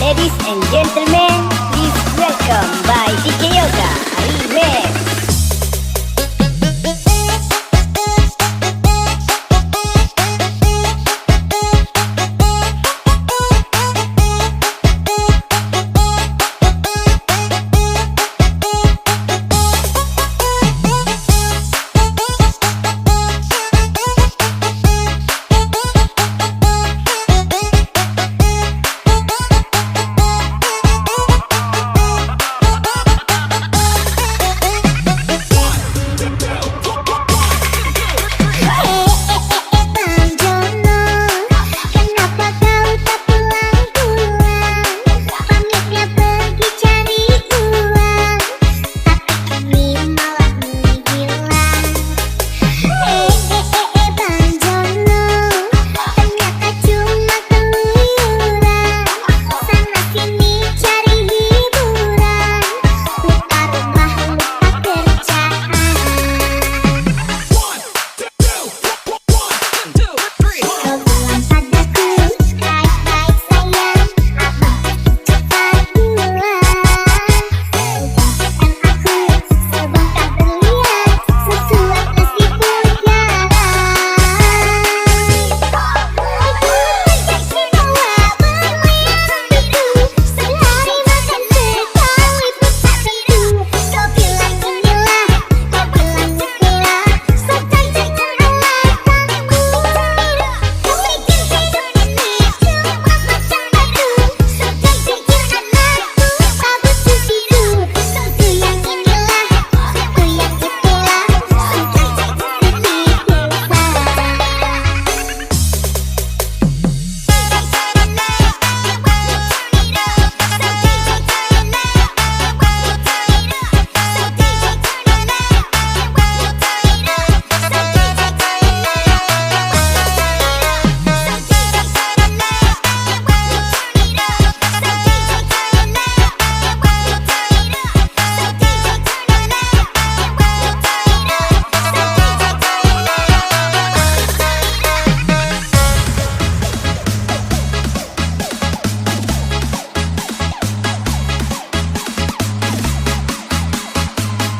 Ladies and gentlemen, please welcome by DJ Yoga Remix.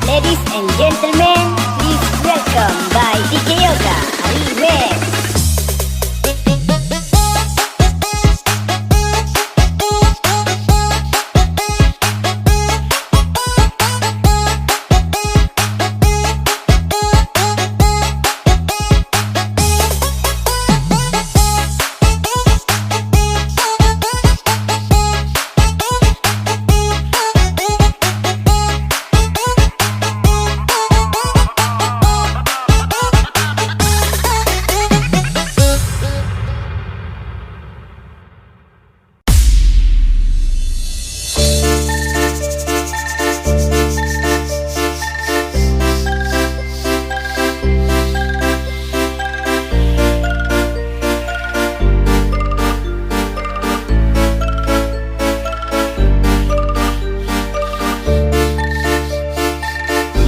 Ladies and gentlemen, please welcome by DJ Yoga Remix.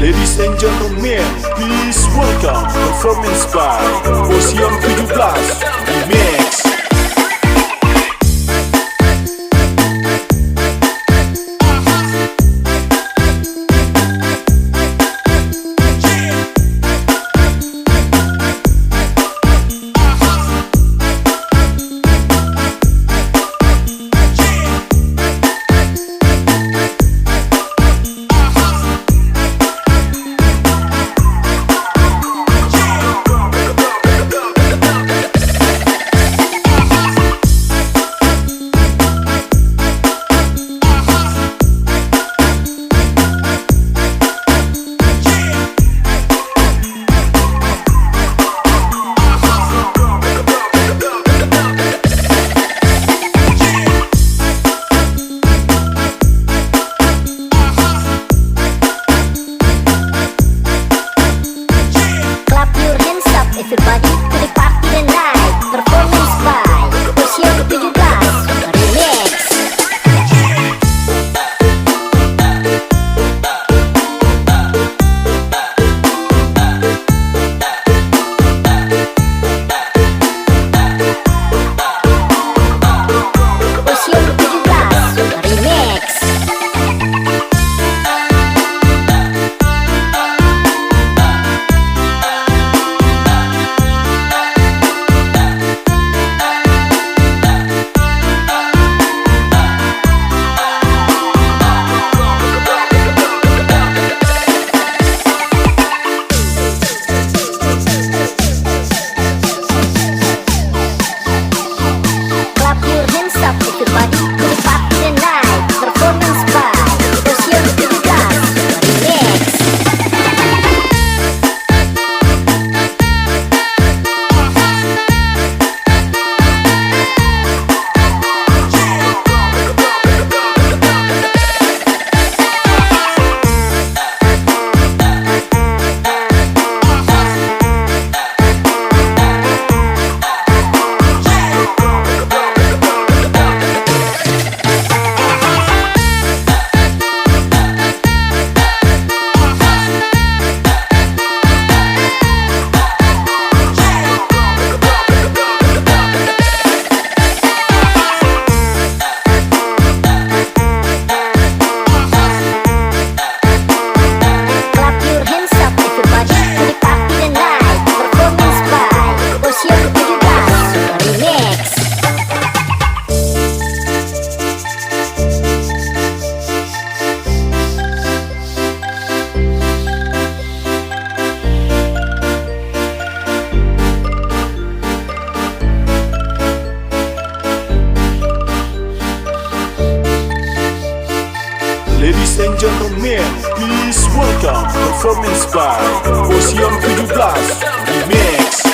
Ladies and gentlemen, please welcome performance by Ocean 17 Remix. and gentlemen, please welcome performance by Ocean 17 Remix.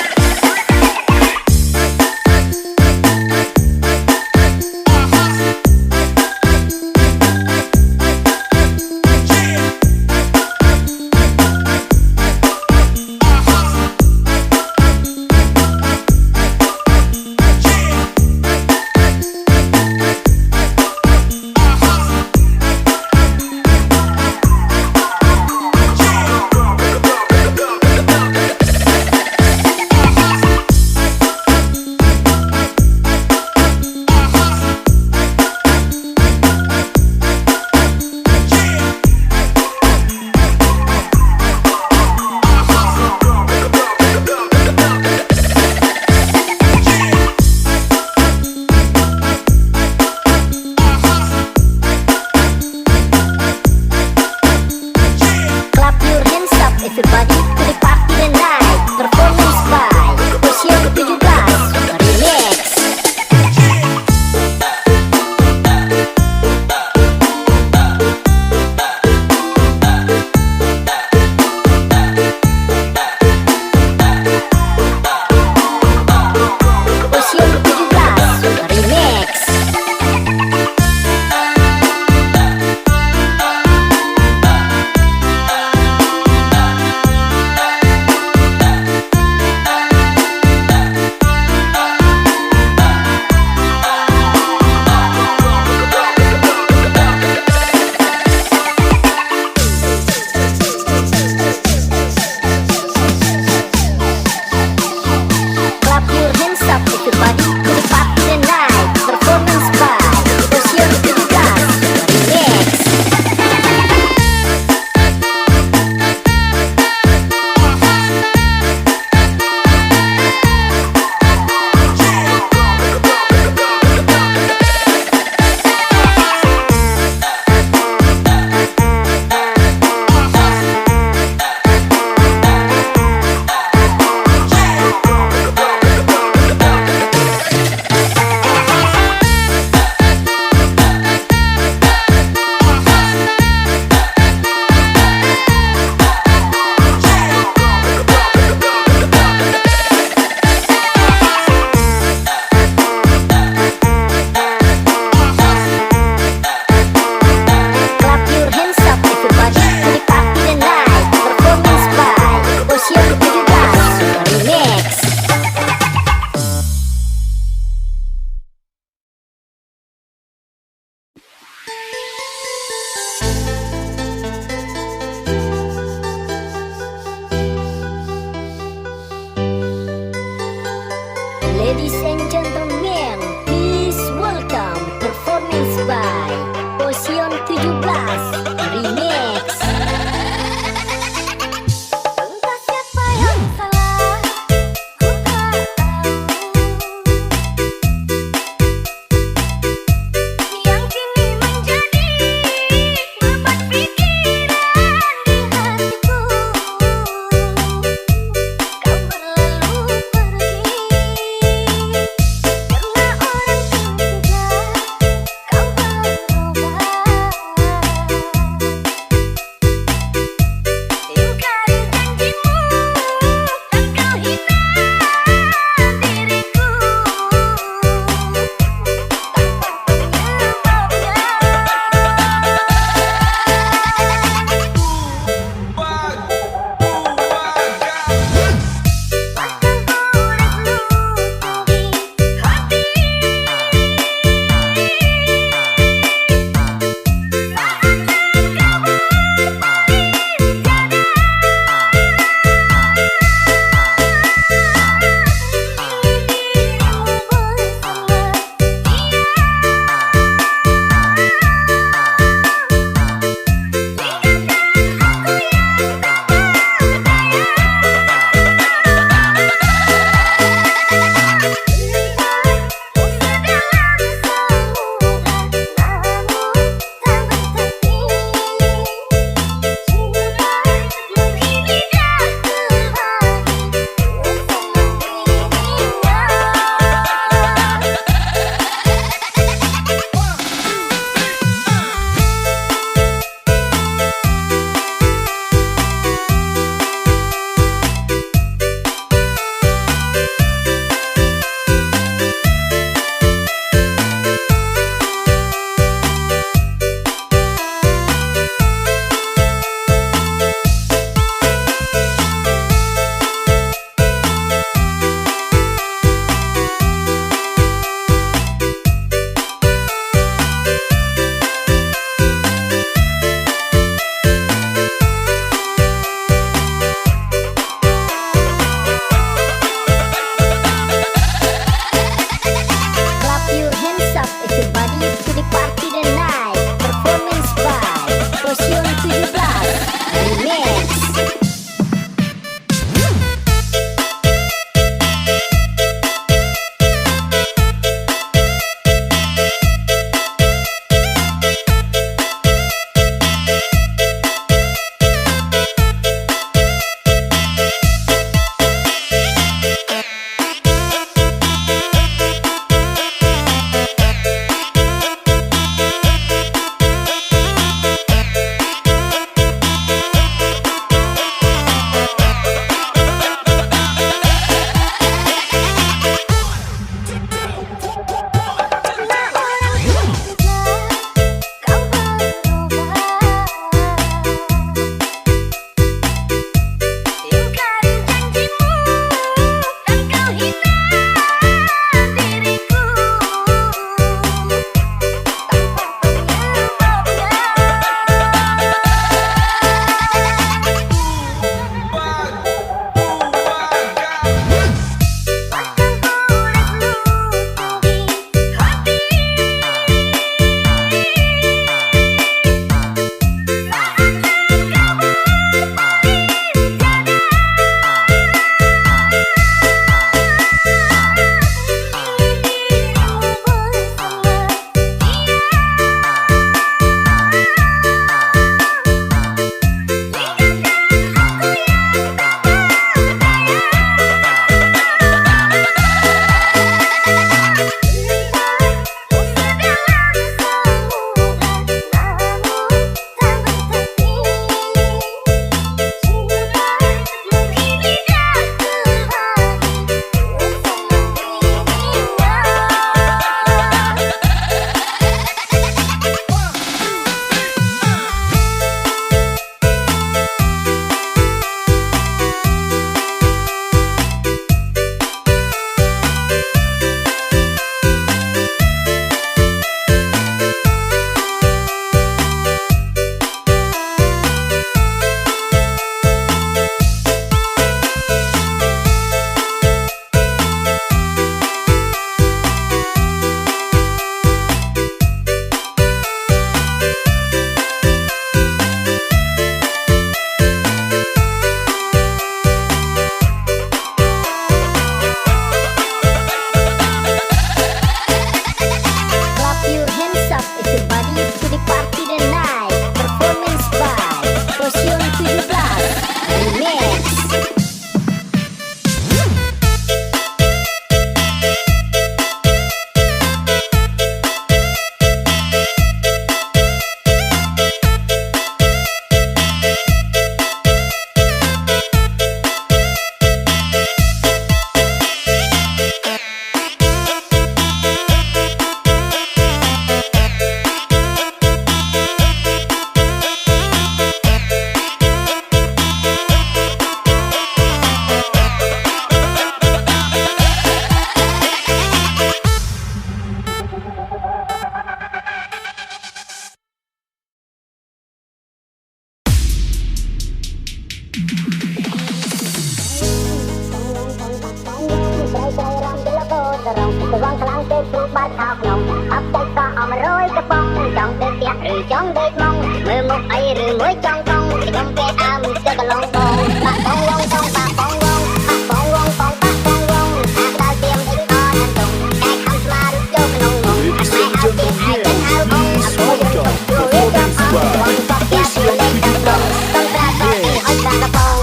បាច់ខោក្នុងអត់ទៅក៏អមរយកំប៉ុងចង់ទៅផ្ទះឬចង់ដេកម៉ងមើលមុខអីឬមួយចង់កងខ្ញុំគេអើមទៅកន្លងបងបាក់បងវងបងបាក់បងវងបាក់បងវងបងបាក់បងវងអាដើរទៀមទៅដល់នឹងតុងតែខំស្មារតីចូលក្នុងងងអាស្អែកអើទៀមឯងទាំងហៅបងអពុយទៅជួយចាំអត់បងក៏ផ្ទះទៅលេងទាំងដងต้องប្រាក៏ទីអត់ប្រាកបង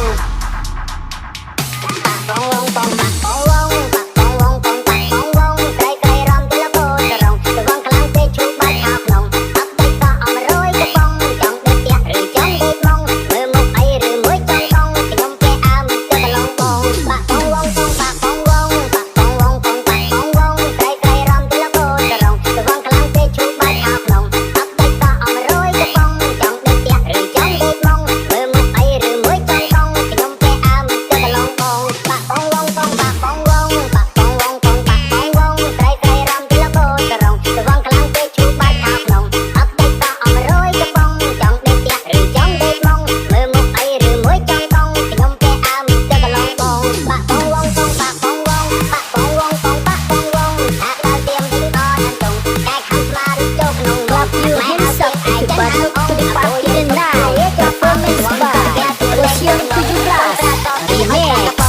បាក់បងវងបងបាក់បងវងបាក់បងវងបងបាក់បងវងក្រៃក្រៃរំទៅលបោតរងទៅវងខ្លាំងពេកឈូបាច់ខោក្នុងអត់ទៅក៏អមរយកំប៉ុងចង់ទៅផ្ទះឬចង់ដេកម៉ងមើលមុខអីឬមួយចង់កងខ្ញុំគេអើមទៅកន្លងបងបាក់បងវងបងបាក់បងវងបាក់បងវងបងបាក់បងវងក្រៃក្រៃរំទៅលបោតរងទៅវងខ្លាំងពេកឈូបាច់ខោក្នុងអត់ទៅក៏អមរយកំប៉ុងចង់ទៅផ្ទះឬចង់ដេកម៉ងមើលមុខអីឬមួយចង់កងខ្ញុំគេអើមទៅកន្លងបងបាក់បងវងបងបាក់បងវងបាក់បងវងបងបាក់បងវងក្រៃក្រៃរំទៅលបោតរងទៅវងខ្លាំងពេកឈូបាច់ខោក្នុងអត់ទៅក៏អមរយកំប៉ុងចង់ដេកផ្ទះឬចង់ដេកម៉ងមើលមុខអីឬមួយចង់កងខ្ញុំគេអើមទៅកន្លងបងបាក់បងវងបងបាក់បងវងបាក់បងវងបងបាក់បងវងអាដើរទៀមទៅដល់នឹងតុងតែខំស្មារតីចូលក្នុងងប់យូហេនសក់ឯងចាំហៅអងទៅបាក់ទីណាPerformance by Ocean 17 Remix ប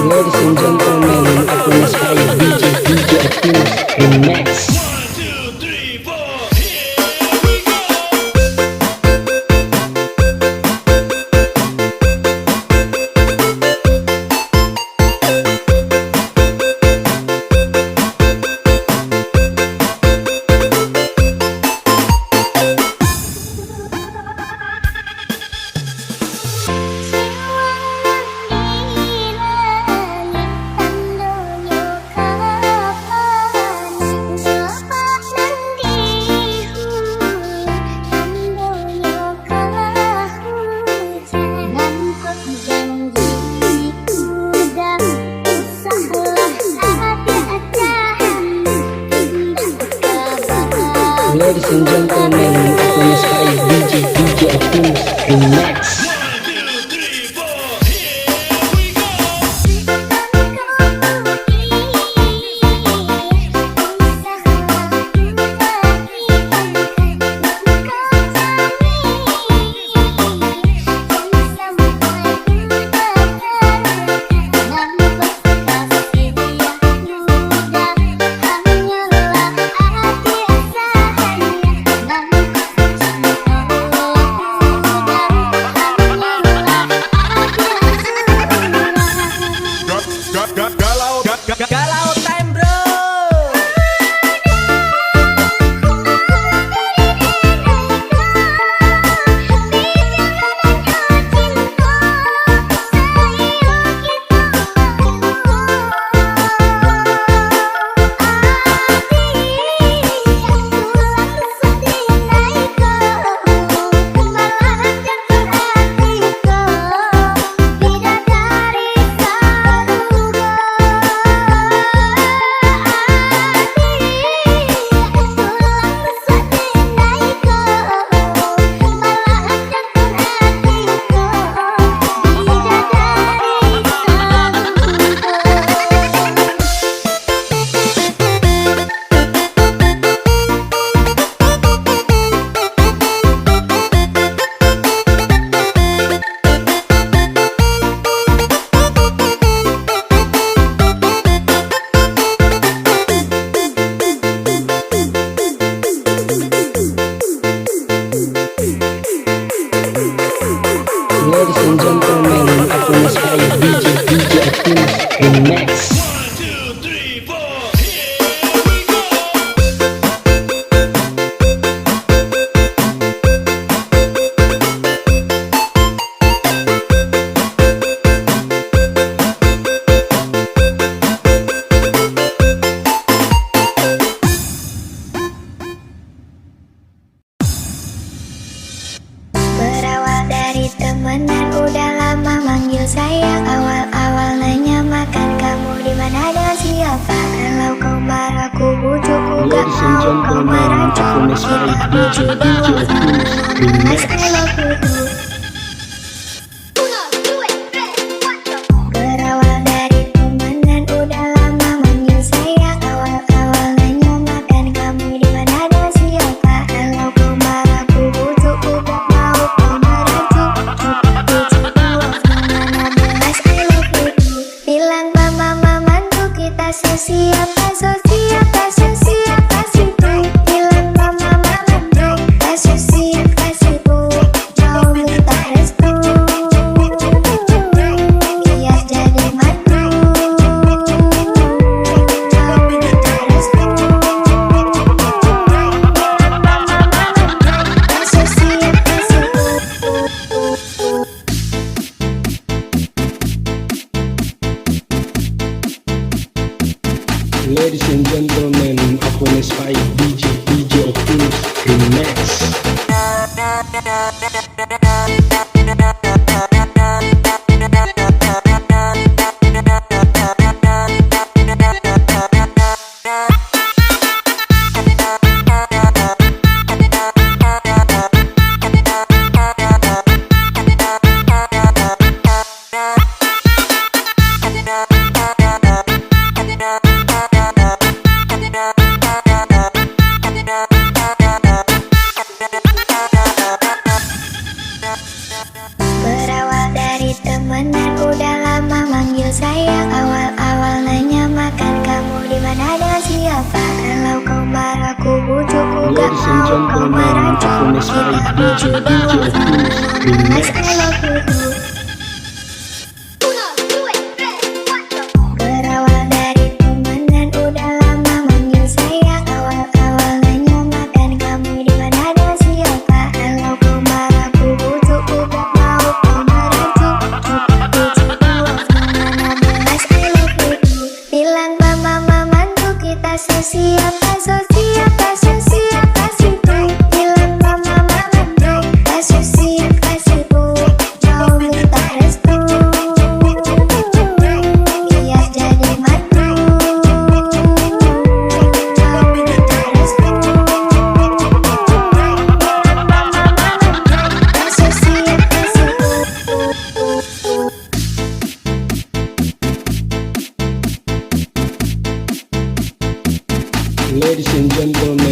Ladies and gentlemen, aku Mas Bayu DJ Optimus Remix. Ladies and gentlemen, aku Mas Bayu DJ Optimus Remix. Galau time bro. Ladies and gentlemen, aku Mas Bayu DJ Optimus Remix. Berawal dari temenan udah lama manggil sayang. Awal-awal nanya makan kamu di mana dan siapa. Kalau kau marah ku bujuk ku gak Ladies and mau. Kau marah gentlemen, aku Mas Bayu DJ Optimus Remix. I love you too. Berawal dari temenan udah lama manggil sayang. Awal-awal nanya makan kamu di mana dan siapa. Kalau kau marah ku bujuk ku gak mau. Kau marah cukup mana belas I love you too. Bilang mama mantu kita sesiapa sesiapa sesiapa situ. Bilang mama mantu kita sesiapa situ. Mau minta restu biar jadi mantu. Mau minta restu bilang mama mantu kita sesiapa situ. Ladies and gentlemen, aku Mas Bayu DJ Optimus Remix. siapa? Kalau kau marah ku bujuk, ku gak Ladies and mau kau gentlemen, merajuk. performance by DJ Optimus Remix. I love you too. Berawal dari temenan udah lama manggil sayang. Awal-awal nanya makan kamu di mana dan siapa. Kalau kau marah ku bujuk, ku gak mau kau merajuk. Bujuk bawa kemana belas I love you too. Bilang mama mantu kita sosiap, sosiap, sosiap, kasihku. Bilang mama mantu kita sosiap, kasihku. Jauh minta restu, biar jadi mantu. Jauh minta restu, bilang mama mantu kita sosiap, kasihku. Ladies and gentlemen,